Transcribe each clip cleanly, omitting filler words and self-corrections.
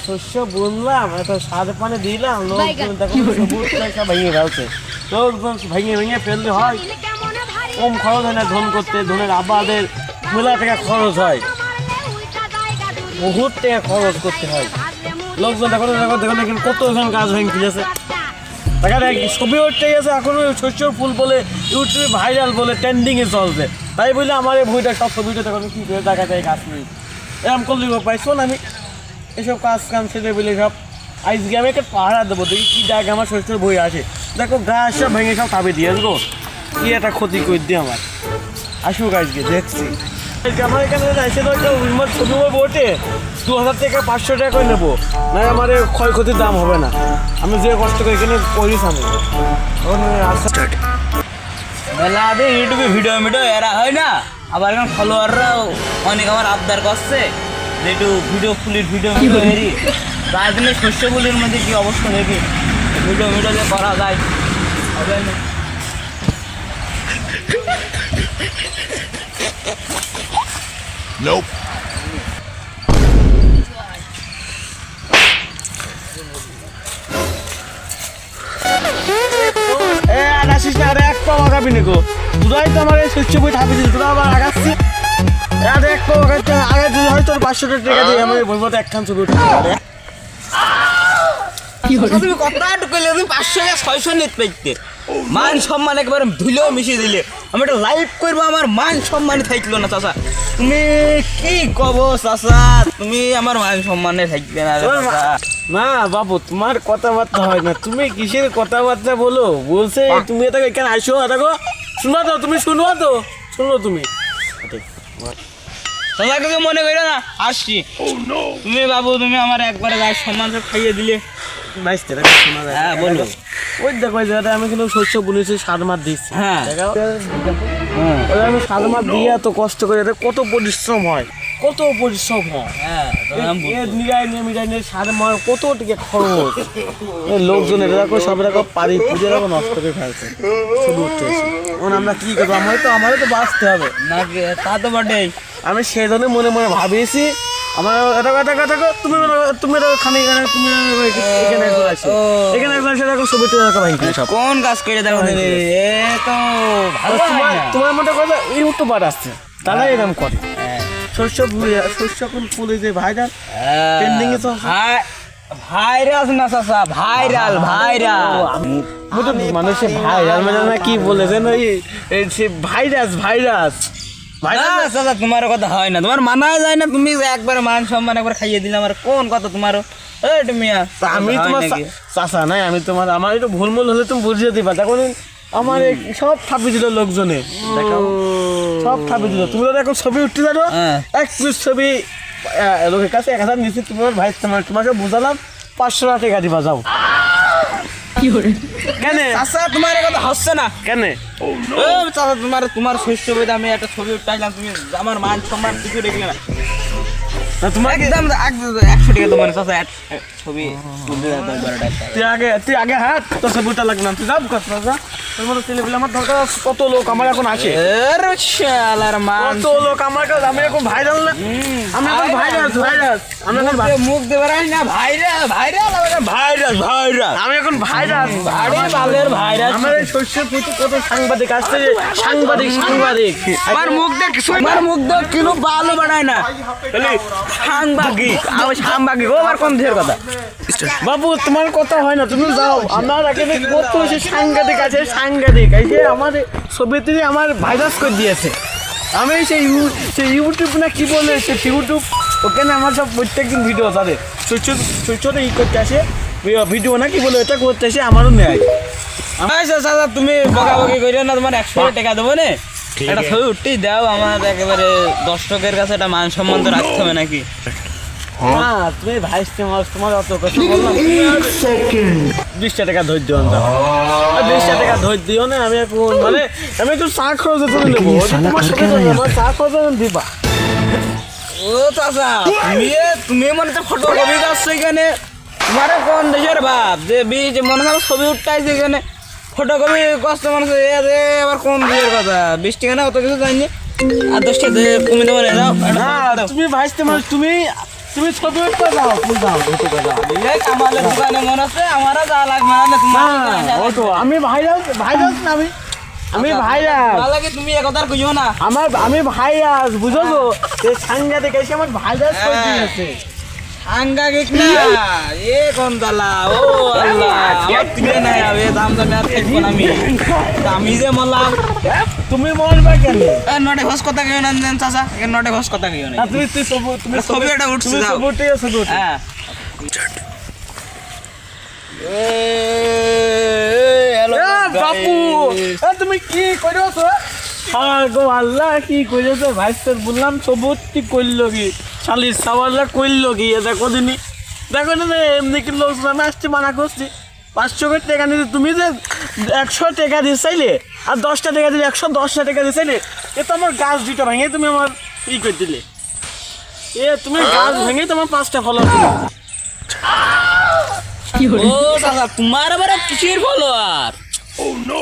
শস্য বুনলাম, এত সার পানি দিলাম, লোকজন দেখো ভেঙে ফেলছে। লোকজন ভেঙে ভেঙে ফেলতে হয়, কম খরচ হয় না ধান করতে। ধানের আবাদের মেলা টাকা খরচ হয়, বহুত টাকা খরচ করতে হয়। লোকজন দেখো দেখো দেখো কিন্তু কত এখানে গাছ ভেঙে ফেলেছে। দেখা যায় ছবি উঠতে গেছে এখন শস্যর ফুল বলে ইউটিউবে ভাইরাল বলে ট্রেন্ডিংয়ে চলছে। তাই বলে আমার এই বইটা সব ছবিটা দেখো কী করে দেখা যায় গাছ নেই এরকম করলে পাইছো না। আমি এসব কাজ কাম ছেড়ে বলে সব আজকে আমি একটা পাহারা দেবো, দেখি কী জায়গায় আমার শস্যের বই আছে। দেখো গাছ সব ভেঙে সব খাবে দিয়ে আসবো, কি একটা ক্ষতি করে দিয়ে আমার। আসুক আজকে দেখছি আমার এখানে এসে তো একটা ছবি বইটে 2000 থেকে 500 টাকা করে নেবো, না আমার ক্ষয়ক্ষতির দাম হবে না। আমি যে কষ্ট করে এখানে করিস আমি মেলা আগে ইউটিউবে ভিডিও ভিডিও এরা হয় না, আবার এখন ফলোয়াররাও অনেক আমার আবদার করছে যে একটু ভিডিও ভিডিও হেরি। তার জন্য শস্য ফুলের মধ্যে কি অবস্থা দেখি ভিডিও যে করা যায় হবে না। Nope. আসিস না, আরে এক পাও আগাবি নিকো, তোরাই তো আমার এই শস্য বই ঠাপি দিস, তোরা আবার আগাচ্ছি। আরে এক পাও আগাচ্ছে, আগে যদি হয় তোর 500 টাকা দিয়ে আমি বলবো তো একখান ছবি উঠে তুমি কতটুকু কইলে তুমি 500 টাকা 600 নিতে পাইতে, মান সম্মান একবার ধুলেও মিশিয়ে দিলে। আমি একটা লাইভ করবো, আমার মান সম্মানে থাকলো না চাচা। তুমি কি কব চাচা, তুমি আমার মান সম্মানে থাকবে না না বাবু, তোমার কথাবার্তা হয় না। তুমি কিসের কথাবার্তা বলো বলছে তুমি এটা এখানে আসো, দেখো শুনো তো, তুমি শুনো তো, শুনো তুমি চাচাকে মনে করো না আসছি। তুমি বাবু তুমি আমার একবারে গায়ে সম্মান সব খাইয়ে দিলে। হ্যাঁ বলো, ওই দেখো ওই জায়গাটা আমি কিন্তু শস্য বুনেছি, সার মার দিচ্ছি। হ্যাঁ ওই আমি সার মার দিয়ে এত কষ্ট করে, কত পরিশ্রম হয়, কত পরিশ্রম হয়। সার মার কত টিকে খরচ, লোকজনের দেখো সব রকম পারি পুজো দেখো নষ্ট করে ফেলছে, ছবি উঠতেছে। এখন আমরা কি করবো, আমারও তো বাঁচতে হবে না, তা তো বটেই। আমি সেই জন্য মনে মনে ভাবিয়েছি আমার এটা কথা কথা তুমি তুমি খানি তুমি এখানে একবার আসো, এখানে একবার এসে দেখো ছবিটা দেখো ভাই সব কোন কাজ করে দেখো এ তো ভালো তোমার মতো কথা ইউটিউবার আসছে, তারা এরকম করে। শস্য কোন ফুলে যে ভাইরাল ট্রেন্ডিং এ তো ভাইরাস না চাচা, ভাইরাল মানুষের ভাইরাল মানে না কি বলেছেন ওই ভাইরাস ভাইরাস চাচা। তোমার কথা হয় না, তোমার মানা যায় না। তুমি একবার মান সম্মান একবার খাইয়ে দিলে আমার কোন কথা তোমার। আমি তোমার চাচা নাই, আমি তোমার আমার একটু ভুলমুল হলে তুমি বুঝিয়ে দিবা। দেখুন আমার সব থাপি দিল লোকজনে, দেখাও সব থাপি দিল। তুমি তো এখন ছবি উঠতে জানো, এক পিস ছবি লোকের কাছে 1000 নিচ্ছি। তোমার ভাই তোমাকে বুঝালাম 500 টাকা দিবা, যাও। কেন চাচা তোমার কথা হচ্ছে না কেন চাচা? তোমার শস্য বইতে আমি একটা ছবি উঠাইলাম, তুমি আমার মান সম্মান কিছু দেখলে না। তোমার একদম 100 টাকা তোমার চাচা ছবি তুই আগে হাত তোর ছবিটা লাগবে না, তুই যাও চাচা। তোর মতো ছেলে পেলে আমার দরকার, কত লোক আমার এখন আছে, কত লোক আমার কাছে। আমি এখন ভাইরাল না, আমি এখন ভাইরাস আমি এখন মুখ দেবে না ভাইরাল আমি এখন ভাইরাস ভাইরাস। আমার এই শস্যের প্রতি কত সাংবাদিক আসছে, সাংবাদিক আমার মুখ দেখ কিন্তু ভালো বানায় না, সাংবাদিক ও আমার কোন দেহের কথা। বাবু তোমার কথা হয় না, তুমি যাও। আমার এখানে কত সাংবাদিক আছে, সাংবাদিক এই যে আমার ছবিতে আমার ভাইরাস করে দিয়েছে। আমি সেই ইউটিউব না কি বলে ইউটিউব, ওখানে আমার সব প্রত্যেকদিন ভিডিও তাদের ছোট ই করতে আসে, ভিডিও না কি বলে এটা করতে আসে, আমারও নেয়। তুমি বকাবকি করিও না, তোমার 100 টাকা দেবো না, একটা ছবি উঠতেই দাও। আমার একেবারে দর্শকের কাছে একটা মান সম্মান তো রাখতে হবে নাকি? না তুমি ভাই তোমার অত কথা বললাম, 20 টাকা ধৈর্য দিও না, 20 টাকা ধৈর্য দিও না। আমি এখন মানে আমি একটু চা খরচ নেবো, আমার চা খরচ দিবা। ও চাচা তুমি মনে হচ্ছে ফটো কপি আসছো এখানে, তোমার কোন দেশের ভাব যে বীজ মনে হয় ছবি উঠতেছে এখানে ফটো কপি কষ্ট মানুষ আবার কোন দেশের কথা। 20 টাকা না অত কিছু জানি আর 10 টাকা তুমি দেবো না। তুমি ভাইস্তে মানুষ, তুমি তুমি ছবি উঠতে যাও, তুমি যাও, উঠতে যাও। এই কামালের দোকানে মনে আছে আমারও যা লাগবে না না, ওঠো, আমি ভাইরাস না, আমি ভাইরাস। লাগে তুমি এ কথা কইও না। আমি ভাইরাস, বুঝো তো? এই সাংঘাতিক এসে আমার ভাইরাস করে দিয়েছে। সাংঘাতিক না, এ কোন দালা, ও আল্লাহ, আমার তুলে নাই আবে, দাম দামে আর থাকবো না আমি। আমি যে মরলাম। তুমি মরবে কেন? নটে ঘোষ কথা কেউ না দেন চাচা, নটে ঘোষ কথা কেউ না। তুমি ছবি একটা উঠছে, যাও। ছবি উঠে গেছো তো? হ্যাঁ। বাপু, তুমি কি করেছো? আল্লাহ কি করেছো ভাই? বললাম সবুজ কি করলো কি? শালির সাওয়াল্লা করলো কি? দেখো দিনই, দেখো না এমনি কি লোক আমি আসছি, মানা করছি 500 করে টাকা নিতে। তুমি যে 100 টাকা দিয়ে চাইলে আর 10টা টাকা দিলে 110টা টাকা দিয়ে চাইলে, এ তো আমার গাছ 2টা ভেঙে তুমি আমার ই করে দিলে। তুমি গাছ ভেঙে তোমার 5টা ফলো দিলে। ও চাচা, তোমার আবার কিসের ফলোয়ার?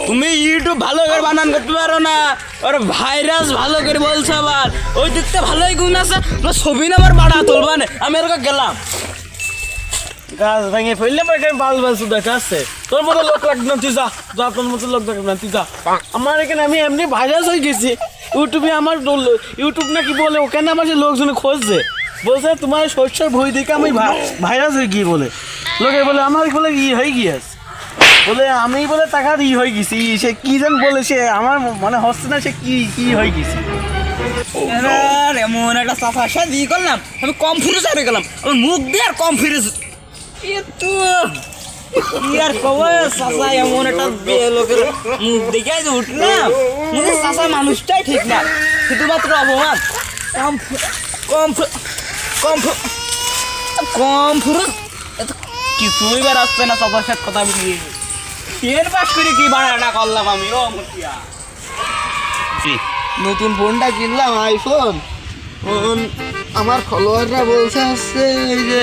তুমি ইউটিউব ভালো করে বানান করতে পারো না, আর ভাইরাস ভালো করে বলছো আবার। ওই দিকতে ভালোই গুণ আছে, ছবি না আমার বাড়া তুলবা না, আমি এরকম গেলাম। গাছ ভেঙে ফেললে বাল বাসু দেখাচ্ছে। তোর মতো লোক লাগবে না, তুই যা, তোর মতো লোক লাগবে না, তুই যা। আমার এখানে আমি এমনি ভাইরাস হয়ে গেছি ইউটিউবে। আমার ইউটিউব নাকি বলে ওখানে আমার যে লোকজন খুঁজছে, বলছে তোমার শস্যের ভই দেখে আমি ভাইরাস হয়ে গিয়ে বলে লোকে বলে আমার বলে ই হয়ে গিয়েছে বলে, আমি বলে টাকার ই হয়ে গেছি। সে কি যেন বলে, সে আমার মনে হচ্ছে না সে কি হয়ে গেছি। এমন একটা চাচার সাথে ই করলাম, আমি কম ফিরে চাই গেলাম, আমার মুখ দিয়ে আর কম ফিরে কি আর কবে চাচা এমন একটা লোকের মুখ দেখে উঠলাম। চাচা মানুষটাই ঠিক না, শুধুমাত্র অপমান। কম কম কম কম ফুরু কিছুই বার আসছে না চাচার সাথে কথা বলি। 10 পাস করে কি বাড়াটা করলাম আমি। ও মুখিয়া, নতুন ফোনটা কিনলাম, আইফোন। আমার ফলোয়াররা বলছে হচ্ছে এই যে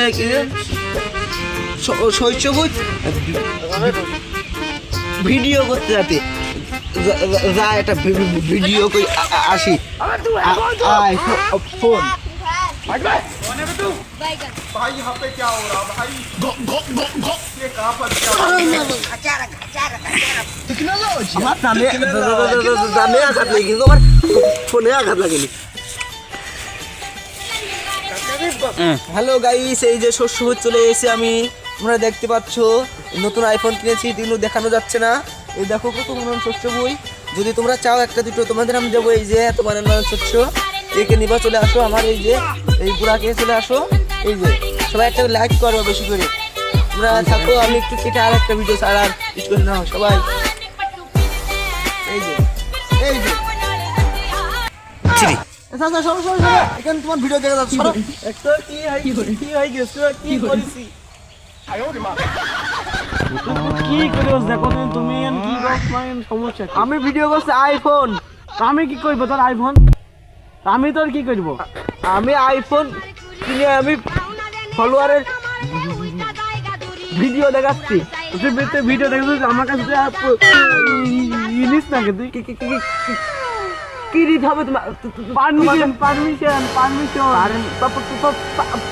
শৈশবুজ ভিডিও করতে যাতে যা একটা ভিডিও করে আসি। ফোন আমার দামে আঘাত লাগে, কিন্তু আমার ফোনে আঘাত লাগেনি। হ্যালো গাইস, এই যে শস্য চলে এসে আমি, তোমরা দেখতে পাচ্ছ নতুন আইফোন কিনেছি, কিন্তু দেখানো যাচ্ছে না। এই দেখো কত মন শস্য বই। যদি তোমরা চাও একটা দুটো তোমাদের আমি দেবো। এই যে তোমার শস্য, একে নিবা, চলে আসো আমার এই যে এই বুড়াকে, চলে আসো। এই যে সবাই একটা লাইক করো বেশি করে, তোমরা থাকো। আমি একটু কেটে আর একটা ভিডিও ছাড় আর ইউজ করে নাও সবাই। এই যে এই যে এখানে তোমার ভিডিও দেখা যাচ্ছে। একটা কি হয়ে গেছে, কি করেছি, কি করিস? দেখো তুমি কি সমস্যা। আমি ভিডিও করছি আইফোন। আমি কি করবো তোর আইফোন? আমি তোর কি করবো? আমি আইফোন কিনে আমি ফলোয়ারের ভিডিও দেখাচ্ছি। ভিডিও দেখছিস আমার কাছে জিনিস নাকি তুই কি দিতে হবে তোমার?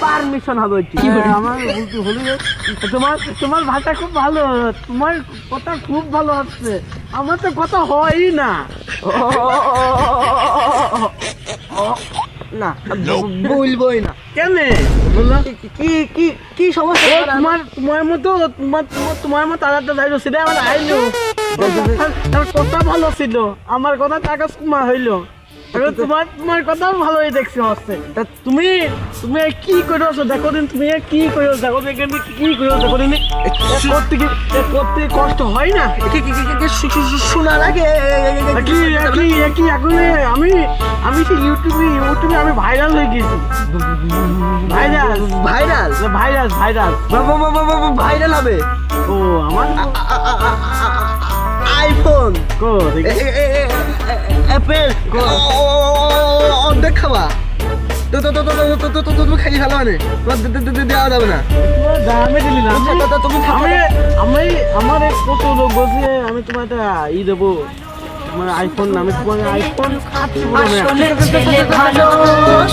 পারমিশন হবে। আমার তোমার ভাষা খুব ভালো, তোমার কথা খুব ভালো হচ্ছে, আমার তো কথা হয়ই না। না বলবোই না। কেন বললো? কি সমস্যা? তোমার মতো আলাদা যাইলো, সেটা আমার আইলো। কথা ভালো ছিল, আমার কথা টাকা কুমা হইলো। তোমার কথাও ভালোই দেখছি হচ্ছে। তুমি কি করেছো দেখো দিন, তুমি কি করেছো দেখো দিন, কি করেছো দেখো দিন। করতে কষ্ট হয় না? শোনার আগে কি এখন আমি সেই ইউটিউবে আমি ভাইরাল হয়ে গেছি। Viral viral viral viral viral হবে। ও আমার আইফোন অ্যাপেল অর্ধেক খাওয়া তুমি খাই ফেলো মানে দেওয়া যাবে না। দামে দিলি না তুমি আমার কত লোক বলছে আমি তোমার একটা ই দেবো, তোমার আইফোন। আমি তোমার আইফোন আসলে ছেলে ভালো,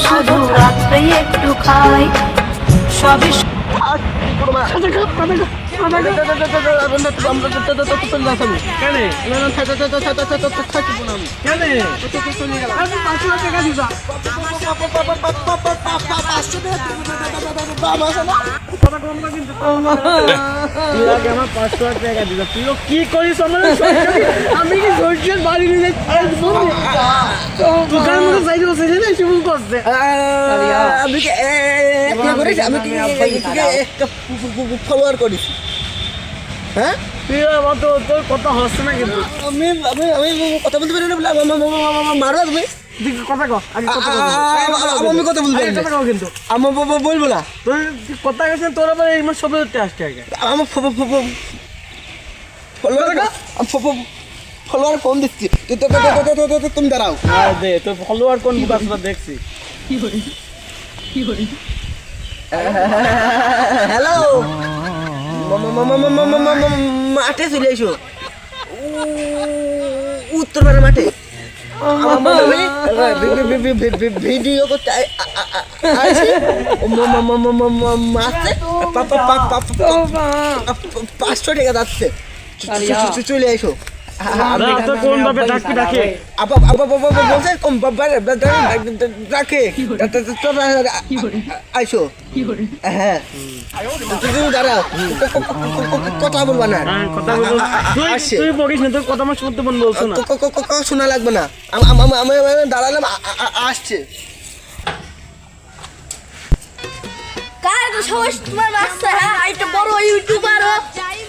শুধু রাত্রে একটু খাই। সবই কেন কেন তুই আগে আমার 500 টাকা দিবি তুইও কি করিস আমার আমি কি সরষের বাড়ি নিয়ে দোকান মতো সাইড বসে না শুরু করছে ফলোয়ার করিস হ্যাঁ তুই আমার তো তোর কথা হচ্ছে না কিন্তু আমি আমি আমি কথা বলতে পারি না বলে মারো তুমি তুই কথা কও আগে কথা কও আমি কথা বলতে পারি কথা কও কিন্তু আমি বলবো না তোর কথা গেছেন তোর আবার এই সবে উঠতে আসছে আগে আমার ফলোয়ার কম দিচ্ছি তুমি দাঁড়াও দে তোর ফলোয়ার কোন বুকাসটা দেখছি হ্যালো মাঠে চলে এসো উত্তরপাড়ার মাঠে ভিডিও করতে আসি 500 টাকা যাচ্ছে চলে এসো কোন ভাবে ডাকি ডাকে বলছে ডাকে আইসো হ্যাঁ তুমি দাঁড়াও কথা বলবা না কথা বল তুই বলিস না তোর কথা আমার শুনতে মন বলছো না শোনা লাগবে না আমি দাঁড়ালাম আসছে কার তো সবাই তোমার বাচ্চা হ্যাঁ একটা বড় ইউটিউবার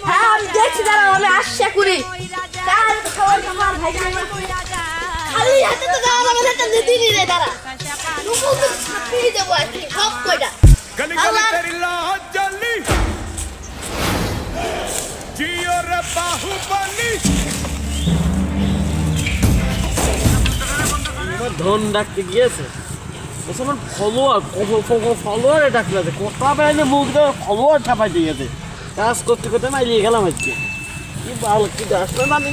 হ্যাঁ আমি দেখছি দাঁড়াও আমি আশা করি কার তো সবাই তোমার ভাই খালি হাতে তো যাওয়া যাবে না একটা দিদি রে দাঁড়া লুকু তো ছাপিয়ে দেবো আর কি সব কয়টা गली गली तेरी लाहौर जली जियो रे बाहुबली ধন ডাকতে গিয়েছে আমার ফলোয়ারে ডাকলে কথা বেড়াইলে মুখ দেওয়া ফলোয়ার ছাপাই দিয়েছে কাজ করতে করতে মাইলিয়ে গেলাম আজকে কি ভালো কি আসলে জানি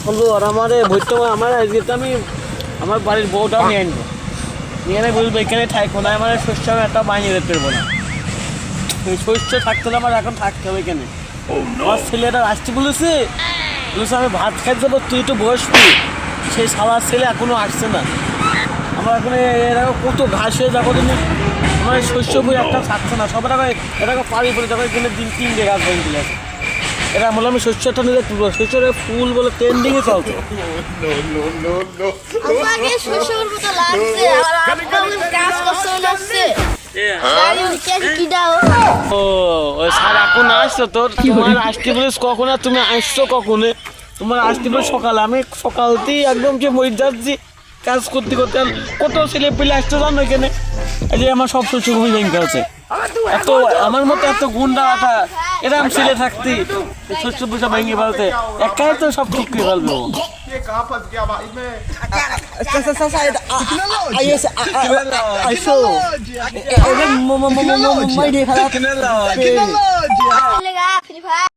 ফলোয়ার আমার ভর্তি আমার আজকে তো আমি আমার বাড়ির বউটাও নিয়ে আনবো নিয়ে এনে বলবো এখানে থাকবো না আমার শস্য আমি একটা বানিয়ে দিতে পারবো না শস্য থাকতে হলে আমার এখন থাকতে হবে এখানে আমার ছেলেটা আসতে বলেছে আমি ভাত খাই যাবো তুই একটু বসবি সেই সালার ছেলে এখনো আসছে না আমার এখন এরকম কত ঘাস হয়ে যাবো তুমি আমার শস্য বই একটা থাকছে না সবার আগে এরকম পাড়ি পড়ে যাবো এখানে 3 গাছ ভেঙে দিলে আছে এরা বলে আমি শস্যটা নিয়ে তুলবো শস্যের ফুল বলে ট্রেন্ডিংয়ে চলছে আমাকে শ্বশুর মতো লাগছে আর আমি কাজ করতে লাগছে কি দাও ও ওই স্যার এখন আসছো তোর তোমার আসতে বলিস কখন আর তুমি আসছো কখনো তোমার আসতে বলে সকালে আমি সকালতেই একদম যে মরে যাচ্ছি কাজ করতে করতে কত ছেলে পেলে আসতে জানো এখানে এই যে আমার সব শস্য খুবই ভেঙে আছে এত আমার মতো এত গুন্ডা আটা এরকম ছেলে থাকতে শস্য পুষা ভেঙে ফেলতে একাই তো সব ঠিক করে ফেলবো ये कहाँ फंस गया भाई मैं আইসো ফ্রি ফায়ার